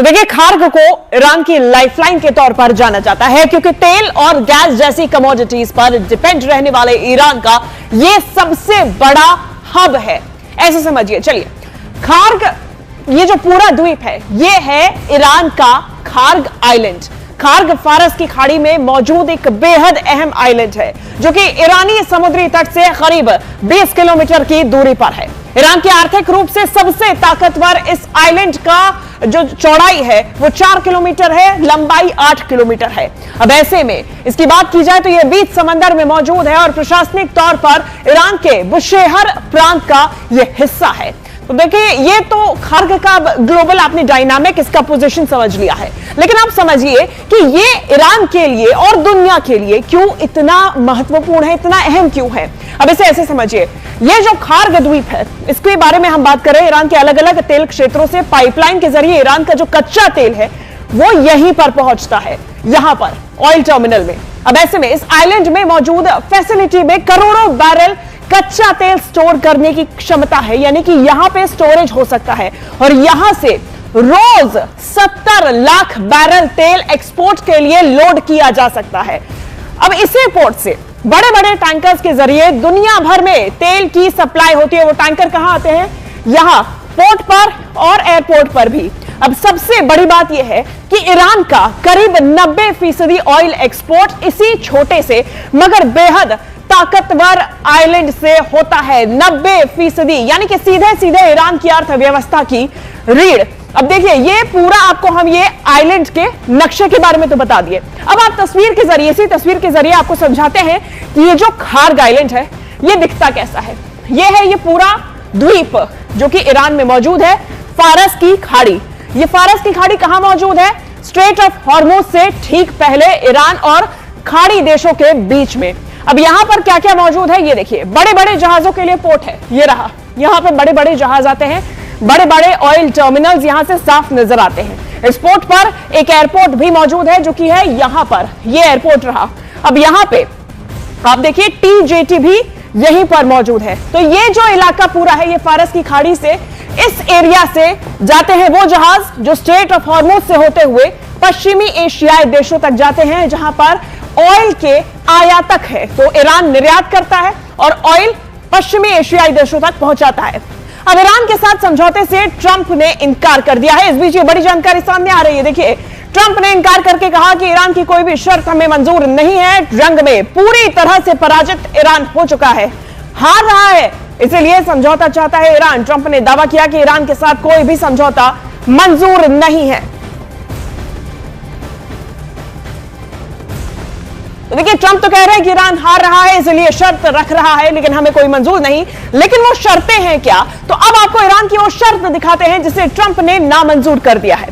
तो देखिए, खार्ग को ईरान की लाइफलाइन के तौर पर जाना जाता है क्योंकि तेल और गैस जैसी कमोडिटीज पर डिपेंड रहने वाले ईरान का यह सबसे बड़ा हब है, ऐसे समझिए। चलिए, खार्ग, ये जो पूरा द्वीप है, ये है ईरान का खार्ग आइलैंड। खार्ग फारस की खाड़ी में मौजूद एक बेहद अहम आइलैंड है जो कि ईरानी समुद्री तट से करीब 20 किलोमीटर की दूरी पर है। ईरान के आर्थिक रूप से सबसे ताकतवर इस आइलैंड का जो चौड़ाई है वो 4 किलोमीटर है, लंबाई 8 किलोमीटर है। अब ऐसे में इसकी बात की जाए तो यह बीच समंदर में मौजूद है और प्रशासनिक तौर पर ईरान के बुशेहर प्रांत का यह हिस्सा है। तो देखिए, ये तो खार्ग का ग्लोबल आपने डायनामिक, इसका पोजीशन समझ लिया है, लेकिन आप समझिए कि ये ईरान के लिए और दुनिया के लिए क्यों इतना महत्वपूर्ण है, इतना अहम क्यों है। अब इसे ऐसे समझिए, ये जो खार्ग द्वीप है, इसके बारे में हम बात करें, ईरान के अलग अलग तेल क्षेत्रों से पाइपलाइन के जरिए ईरान का जो कच्चा तेल है वो यहीं पर पहुंचता है, यहां पर ऑयल टर्मिनल में। अब ऐसे में इस आइलैंड में मौजूद फैसिलिटी में करोड़ों बैरल कच्चा तेल स्टोर करने की क्षमता है, यानी कि यहां पे स्टोरेज हो सकता है और यहां से रोज 70 लाख बैरल तेल एक्सपोर्ट के लिए लोड किया जा सकता है। अब इसी पोर्ट से बड़े बड़े टैंकर्स के जरिए दुनिया भर में तेल की सप्लाई होती है। वो टैंकर कहां आते हैं? यहां पोर्ट पर और एयरपोर्ट पर भी। अब सबसे बड़ी बात यह है कि ईरान का करीब 90% ऑयल एक्सपोर्ट इसी छोटे से मगर बेहद ताकतवर आइलैंड से होता है। 90%, यानी कि सीधे सीधे ईरान की अर्थव्यवस्था की रीढ़। अब देखिए, ये पूरा आपको हम ये आइलैंड के नक्शे के बारे में तो बता दिए। अब आप तस्वीर के जरिए, इसी तस्वीर के जरिए आपको समझाते हैं कि ये जो खार्ग आइलैंड है ये दिखता कैसा है। ये है ये पूरा द्वीप जो कि ईरान में मौजूद है, फारस की खाड़ी। ये फारस की खाड़ी कहां मौजूद है? स्ट्रेट ऑफ हॉर्मुज से ठीक पहले ईरान और खाड़ी देशों के बीच में। अब यहां पर क्या क्या मौजूद है ये देखिए, बड़े बड़े जहाजों के लिए पोर्ट है, ये रहा। यहां पे बड़े बड़े जहाज आते हैं, बड़े बड़े ऑयल टर्मिनल्स यहां से साफ नजर आते हैं। इस पोर्ट पर एक एयरपोर्ट भी मौजूद है जो कि है यहां पर, ये एयरपोर्ट रहा। अब यहां पे आप देखिए TJT भी यहीं पर मौजूद है। तो ये जो इलाका पूरा है, ये फारस की खाड़ी से इस एरिया से जाते हैं वो जहाज जो स्ट्रेट ऑफ हॉर्मुज से होते हुए पश्चिमी एशियाई देशों तक जाते हैं, जहां पर ऑयल के आयातक है। तो ईरान निर्यात करता है और ऑयल पश्चिमी एशियाई देशों तक पहुंचाता है। अब ईरान के साथ समझौते से ट्रंप ने इनकार कर दिया है। इस बीच ये बड़ी जानकारी सामने आ रही है। देखिए, ट्रंप ने इनकार करके कहा कि ईरान की कोई भी शर्त हमें मंजूर नहीं है। जंग में पूरी तरह से पराजित ईरान हो चुका है, हार रहा है, इसलिए समझौता चाहता है ईरान। ट्रंप ने दावा किया कि ईरान के साथ कोई भी समझौता मंजूर नहीं है। तो देखिए, ट्रंप तो कह रहे हैं कि ईरान हार रहा है इसलिए शर्त रख रहा है, लेकिन हमें कोई मंजूर नहीं। लेकिन वो शर्तें हैं क्या? तो अब आपको ईरान की वो शर्त दिखाते हैं जिसे ट्रंप ने नामंजूर कर दिया है।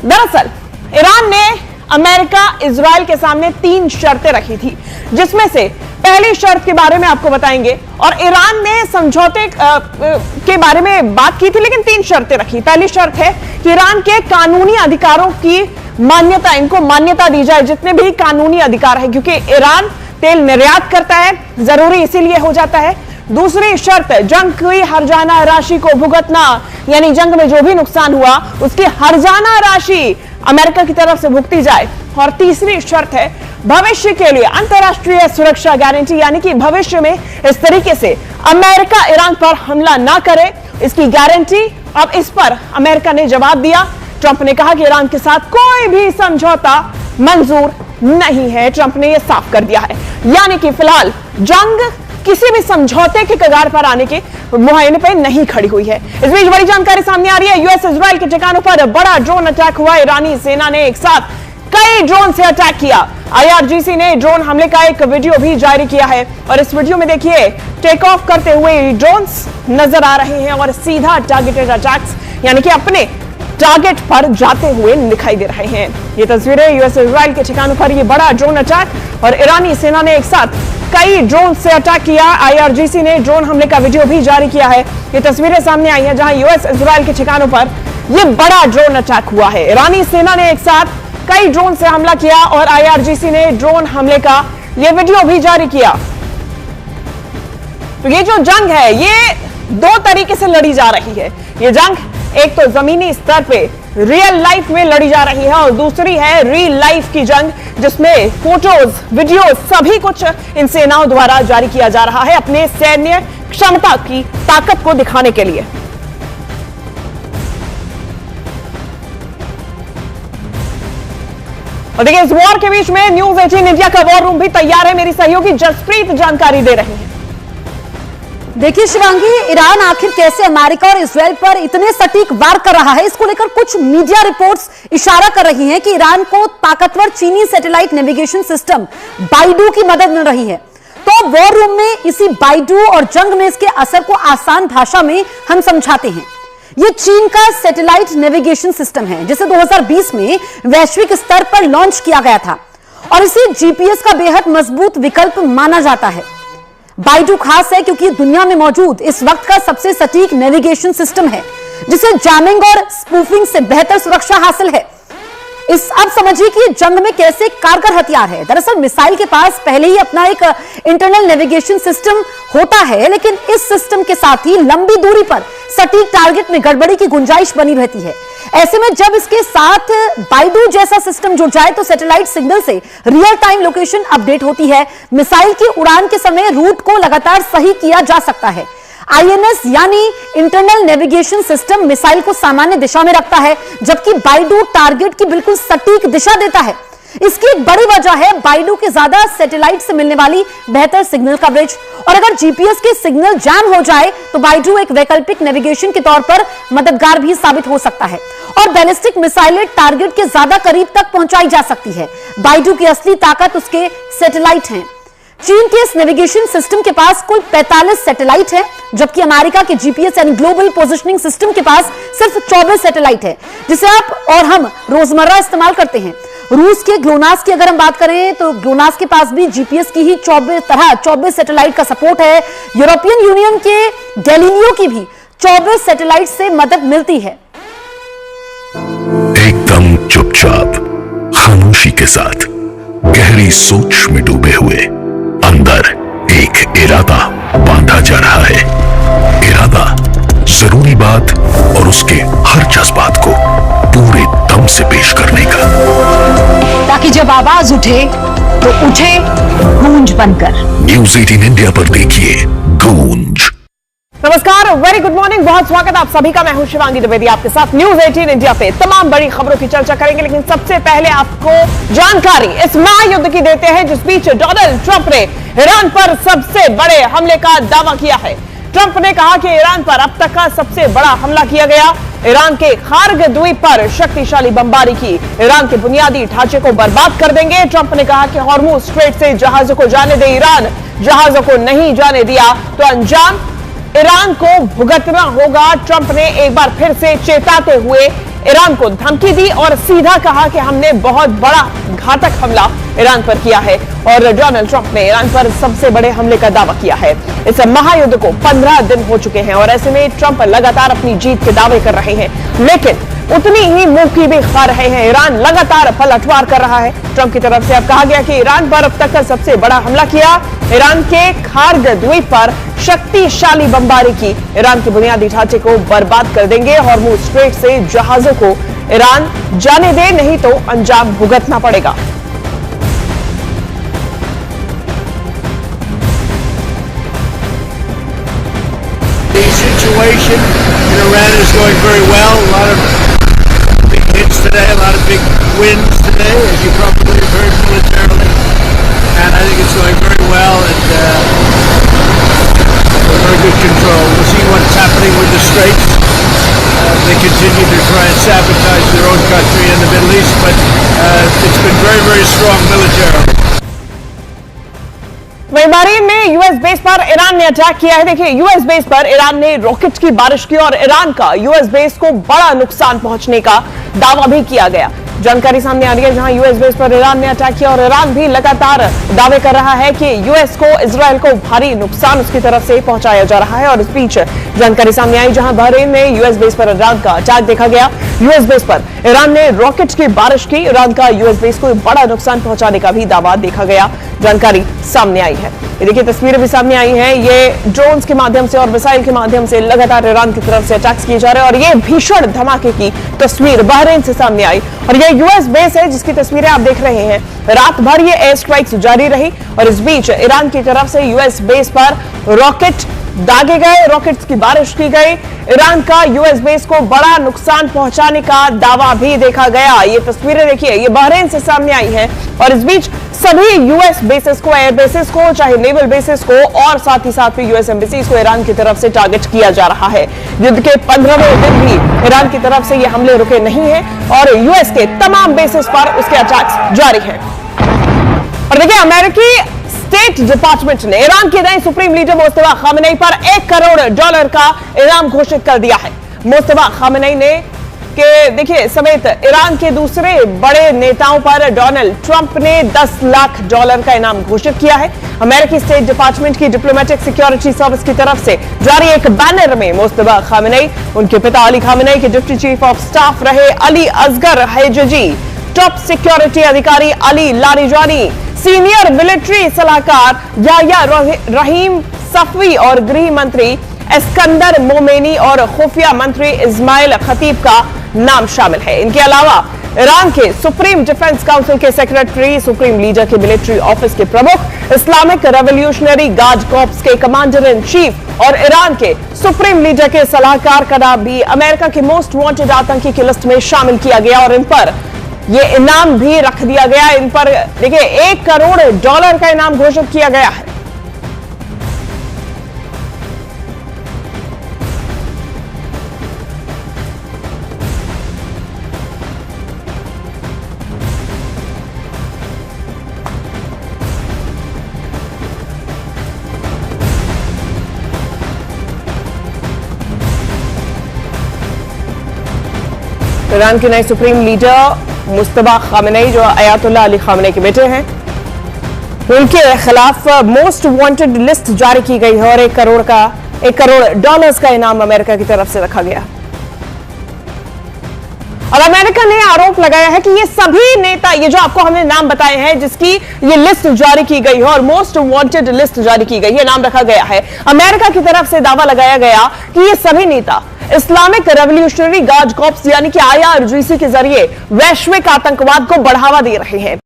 दरअसल ईरान ने अमेरिका, इजराइल के सामने 3 शर्तें रखी थी, जिसमें से पहली शर्त के बारे में आपको बताएंगे। और ईरान ने समझौते के बारे में बात की थी, लेकिन 3 शर्तें रखी। पहली शर्त है कि ईरान के कानूनी अधिकारों की मान्यता, इनको मान्यता दी जाए, जितने भी कानूनी अधिकार है, क्योंकि ईरान तेल निर्यात करता है, जरूरी इसीलिए हो जाता है। दूसरी शर्त, जंग की हर्जाना राशि को भुगतना, यानी जंग में जो भी नुकसान हुआ उसकी हर्जाना राशि अमेरिका की तरफ से भुगती जाए। और तीसरी शर्त है भविष्य के लिए अंतरराष्ट्रीय सुरक्षा गारंटी, यानी कि भविष्य में इस तरीके से अमेरिका ईरान पर हमला ना करे, इसकी गारंटी। अब इस पर अमेरिका ने जवाब दिया। ट्रंप ने कहा कि ईरान के साथ कोई भी समझौता मंजूर नहीं है। ट्रंप ने यह साफ कर दिया है, यानी कि फिलहाल जंग किसी भी समझौते के कगार पर आने के मुहायने पर नहीं खड़ी हुई है। इस बीच बड़ी जानकारी सामने आ रही है। यूएस इजराइल के ठिकानों पर बड़ा ड्रोन अटैक हुआ। ईरानी सेना ने एक साथ कई ड्रोन से अटैक किया। IRGC ने ड्रोन हमले का एक वीडियो भी जारी किया है और इस वीडियो में देखिए टेक ऑफ करते हुए ड्रोन्स नजर आ रहे हैं और सीधा टारगेटेड अटैक्स, यानी कि अपने टारगेट पर जाते हुए दिखाई दे रहे हैं। ये तस्वीरें यूएस इजराइल के ठिकानों पर ये बड़ा ड्रोन अटैक और ईरानी सेना ने एक साथ कई ड्रोन से अटैक किया। IRGC ने ड्रोन हमले का वीडियो भी जारी किया है। ये तस्वीरें सामने आई हैं जहां यूएस इजराइल के ठिकानों पर यह बड़ा ड्रोन अटैक हुआ है। ईरानी सेना ने एक साथ कई ड्रोन से हमला किया और IRGC ने ड्रोन हमले का यह वीडियो भी जारी किया। तो ये जो जंग है ये 2 तरीके से लड़ी जा रही है। ये जंग एक तो जमीनी स्तर पे रियल लाइफ में लड़ी जा रही है और दूसरी है रियल लाइफ की जंग, जिसमें फोटोज, वीडियोज सभी कुछ इन सेनाओं द्वारा जारी किया जा रहा है अपने सैन्य क्षमता की ताकत को दिखाने के लिए। और देखिए, इस वॉर के बीच में न्यूज 18 इंडिया का वॉर रूम भी तैयार है। मेरी सहयोगी जसप्रीत जानकारी दे रही है। देखिए शिवांगी, ईरान आखिर कैसे अमेरिका और इजराइल पर इतने सटीक वार कर रहा है, इसको लेकर कुछ मीडिया रिपोर्ट्स इशारा कर रही हैं कि ईरान को ताकतवर चीनी सैटेलाइट नेविगेशन सिस्टम बाइडू की मदद मिल रही है। तो वॉर रूम में इसी बाइडू और जंग में इसके असर को आसान भाषा में हम समझाते हैं। यह चीन का सैटेलाइट नेविगेशन सिस्टम है, जिसे 2020 में वैश्विक स्तर पर लॉन्च किया गया था और इसे जीपीएस का बेहद मजबूत विकल्प माना जाता है। बाइडू खास है क्योंकि दुनिया में मौजूद इस वक्त का सबसे सटीक नेविगेशन सिस्टम है, जिसे जैमिंग और स्पूफिंग से बेहतर सुरक्षा हासिल है। अब समझिए कि जंग में कैसे कारगर हथियार है। दरअसल मिसाइल के पास पहले ही अपना एक इंटरनल नेविगेशन सिस्टम होता है, लेकिन इस सिस्टम के साथ ही लंबी दूरी पर सटीक टारगेट में गड़बड़ी की गुंजाइश बनी रहती है। ऐसे में जब इसके साथ बाइडू जैसा सिस्टम जुड़ जाए तो सैटेलाइट सिग्नल से रियल टाइम लोकेशन अपडेट होती है। मिसाइल की उड़ान के समय रूट को लगातार सही किया जा सकता है। आईएनएस यानी इंटरनल नेविगेशन सिस्टम मिसाइल को सामान्य दिशा में रखता है, जबकि बाइडू टारगेट की बिल्कुल सटीक दिशा देता है। इसकी एक बड़ी वजह है बाइडू के ज्यादा सैटेलाइट से मिलने वाली बेहतर सिग्नल कवरेज। और अगर जीपीएस के सिग्नल जैम हो जाए तो बाइडू एक वैकल्पिक नेविगेशन के तौर पर मददगार भी साबित हो सकता है और बैलिस्टिक मिसाइलें टारगेट के ज्यादा करीब तक पहुंचाई जा सकती है। बाइडू की असली ताकत उसके सैटेलाइट हैं। चीन के इस नेविगेशन सिस्टम के पास कुल 45 सैटेलाइट है, जबकि अमेरिका के GPS and global positioning system के पास सिर्फ 24 सैटेलाइट है, जिसे आप और हम रोजमर्रा इस्तेमाल करते हैं। रूस के ग्लोनास की अगर हम बात करें तो ग्लोनास के पास भी जीपीएस की ही 24 सैटेलाइट का सपोर्ट है। यूरोपियन यूनियन के गैलीलियो की भी 24 सैटेलाइट से मदद मिलती है। एकदम चुपचाप, खामोशी के साथ, गहरी सोच में डूबे हुए अंदर एक इरादा बांधा जा रहा है। इरादा जरूरी बात और उसके हर जज्बात को पूरे दम से पेश करने का, ताकि जब आवाज उठे तो उठे गूंज बनकर। न्यूज 18 इंडिया पर देखिए गूंज। नमस्कार, वेरी गुड मॉर्निंग, बहुत स्वागत आप सभी का। मैं हूं शिवांगी द्विवेदी, आपके साथ न्यूज 18 इंडिया पे तमाम बड़ी खबरों की चर्चा करेंगे। लेकिन सबसे पहले आपको जानकारी इस महायुद्ध की देते हैं, जिस बीच डोनाल्ड ट्रंप ने ईरान पर सबसे बड़े हमले का दावा किया है। ट्रंप ने कहा कि ईरान पर अब तक का सबसे बड़ा हमला किया गया। ईरान के खार्ग द्वीप पर शक्तिशाली बमबारी की, ईरान के बुनियादी ढांचे को बर्बाद कर देंगे। ट्रंप ने कहा कि हॉर्मुज स्ट्रेट से जहाजों को जाने दे, ईरान जहाजों को नहीं जाने दिया तो अंजाम ईरान को भुगतना होगा। ट्रंप ने एक बार फिर से चेताते हुए ईरान को धमकी दी और सीधा कहा कि हमने बहुत बड़ा घातक हमला ईरान पर किया है। और डोनाल्ड ट्रंप ने ईरान पर सबसे बड़े हमले का दावा किया है। इस महायुद्ध को 15 दिन हो चुके हैं और ऐसे में ट्रंप लगातार अपनी जीत के दावे कर रहे हैं, लेकिन उतनी ही मुंह की भी खा रहे हैं। ईरान लगातार पलटवार कर रहा है। ट्रंप की तरफ से अब कहा गया कि ईरान पर अब तक का सबसे बड़ा हमला किया, ईरान के खार्ग द्वीप पर शक्तिशाली बमबारी की, ईरान के बुनियादी ढांचे को बर्बाद कर देंगे। हॉर्मुज स्ट्रेट से जहाजों को ईरान जाने दे, नहीं तो अंजाम भुगतना पड़ेगा। The situation in Iran is going very well. A lot of big hits today, a lot of big wins today, as you probably have heard militarily. And I think it's going very well and very good control. We'll see what's happening with the Straits. They continue to try and sabotage their own country in the Middle East, but it's been very, very strong militarily. Bahrain में US base पर Iran ने attack किया है। देखिए, US base पर Iran ने rocket की बारिश की और ईरान का यूएस बेस को बड़ा नुकसान पहुंचने का दावा भी किया गया। जानकारी सामने आ रही है जहां यूएस बेस पर ईरान ने अटैक किया और ईरान भी लगातार दावे कर रहा है कि यूएस को, इजरायल को भारी नुकसान उसकी तरफ से पहुंचाया जा रहा है। और इस बीच जानकारी सामने आई जहां बहरीन में यूएस बेस पर ईरान का अटैक देखा गया। यूएस बेस पर ईरान ने रॉकेट की बारिश की। ईरान का यूएस बेस को बड़ा नुकसान पहुंचाने का भी दावा देखा गया, जानकारी सामने आई है। ये देखिए तस्वीरें भी सामने आई हैं। ये ड्रोन्स के माध्यम से और मिसाइल के माध्यम से लगातार ईरान की तरफ से अटैक्स किए जा रहे हैं और ये भीषण धमाके की तस्वीर बहरीन से सामने आई। और ये यूएस बेस है जिसकी तस्वीरें आप देख रहे हैं। रात भर ये एयर स्ट्राइक्स जारी रही और इस बीच ईरान की तरफ से यूएस बेस पर रॉकेट दागे गए, रॉकेट्स की बारिश की गई। ईरान का यूएस बेस को बड़ा नुकसान पहुंचाने का दावा भी देखा गया। ये तस्वीरें देखिए, ये बहरीन से सामने आई हैं और इस बीच सभी यूएस बेसेस को, एयर बेसेस को, चाहे नेवल बेसेस को और साथ ही साथ में यूएस एम्बेसीज को ईरान की तरफ से टारगेट किया जा रहा है। युद्ध के 15वें दिन भी ईरान की तरफ से ये हमले रुके नहीं हैं और यूएस के तमाम बेसेस पर उसके अटैक्स जारी हैं। और देखिए अमेरिकी स्टेट डिपार्टमेंट ने ईरान के नए सुप्रीम लीडर मुस्तफा खामेनी पर $1 करोड़ का इनाम घोषित कर दिया है। मुस्तफा खामेनी ने के देखिए समेत ईरान के दूसरे बड़े नेताओं पर डोनाल्ड ट्रंप ने $10 लाख का इनाम घोषित किया है। अमेरिकी स्टेट डिपार्टमेंट की डिप्लोमेटिक सिक्योरिटी सर्विस की तरफ से जारी एक बैनर में मुस्तफा खामेनी, उनके पिता अली खामेनी के डिप्टी चीफ ऑफ स्टाफ रहे अली असगर हैजजी, टॉप सिक्योरिटी अधिकारी अली लारिजानी, सीनियर मिलिट्री सलाहकार याया रहीम सफवी और गृह मंत्री एस्कंदर मोमेनी और खुफिया मंत्री इस्माइल खतीब का नाम शामिल है। इनके अलावा ईरान के सुप्रीम डिफेंस काउंसिल के सेक्रेटरी, सुप्रीम लीडर के मिलिट्री ऑफिस के प्रमुख, इस्लामिक रेवोल्यूशनरी गार्ड कॉर्प्स के कमांडर इन चीफ और ईरान के सुप्रीम लीडर के सलाहकार का नाम भी अमेरिका के मोस्ट वांटेड आतंकी की लिस्ट में शामिल किया गया और इन पर ये इनाम भी रख दिया गया। इन पर देखिए $1 करोड़ का इनाम घोषित किया गया है। ईरान के नए सुप्रीम लीडर मुस्तफा खामेनी जो अयातुल्लाह अली खामेनी के बेटे हैं, उनके खिलाफ मोस्ट वांटेड लिस्ट जारी की गई है और $1 करोड़ का इनाम अमेरिका की तरफ से रखा गया। और अमेरिका ने आरोप लगाया है कि ये सभी नेता, ये जो आपको हमने नाम बताए हैं जिसकी ये लिस्ट जारी की गई है और मोस्ट वांटेड लिस्ट जारी की गई है, नाम रखा गया है, अमेरिका की तरफ से दावा लगाया गया कि ये सभी नेता इस्लामिक रेवोल्यूशनरी गार्ड कॉर्प्स यानी कि IRGC के जरिए वैश्विक आतंकवाद को बढ़ावा दे रहे हैं।